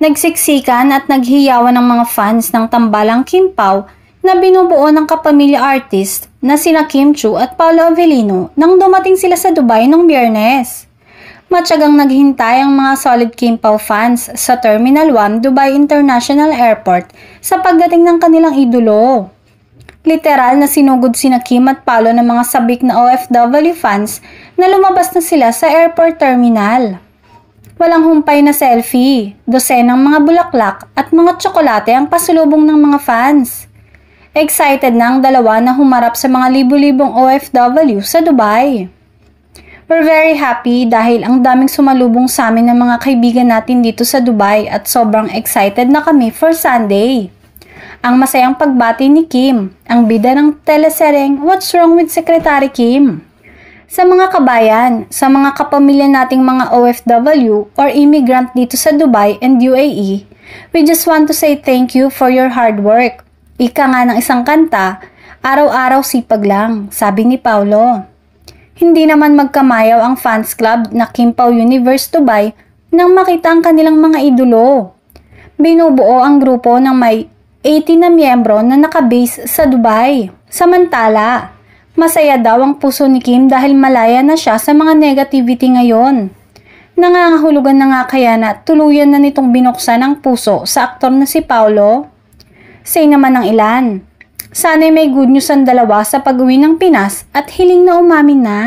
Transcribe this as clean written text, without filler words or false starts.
Nagsiksikan at naghiyawan ng mga fans ng tambalang Kim Pao na binubuo ng kapamilya artist na sina Kim Chiu at Paolo Avellino nang dumating sila sa Dubai noong Biyernes. Matyagang naghintay ang mga solid Kim Pao fans sa Terminal 1 Dubai International Airport sa pagdating ng kanilang idolo. Literal na sinugod sina Kim at Paolo ng mga sabik na OFW fans na lumabas na sila sa airport terminal. Walang humpay na selfie, dosenang mga bulaklak at mga tsokolate ang pasulubong ng mga fans. Excited na ang dalawa na humarap sa mga libu-libong OFW sa Dubai. We're very happy dahil ang daming sumalubong sa amin ng mga kaibigan natin dito sa Dubai at sobrang excited na kami for Sunday. Ang masayang pagbati ni Kim, ang bida ng teleseryeng What's Wrong with Secretary Kim? Sa mga kabayan, sa mga kapamilya nating mga OFW or immigrant dito sa Dubai and UAE, we just want to say thank you for your hard work. Ika nga ng isang kanta, araw-araw sipag lang, sabi ni Paolo. Hindi naman magkamayaw ang fans club na Kim Pao Universe Dubai nang makita ang kanilang mga idolo. Binubuo ang grupo ng may 80 na miyembro na nakabase sa Dubai. Samantala, masaya daw ang puso ni Kim dahil malaya na siya sa mga negativity ngayon. Nangangahulugan na nga kaya na tuluyan na nitong binuksan ang puso sa aktor na si Paolo. Say naman ng ilan, sana'y may good news ang dalawa sa pag-uwi ng Pinas at hiling na umamin na.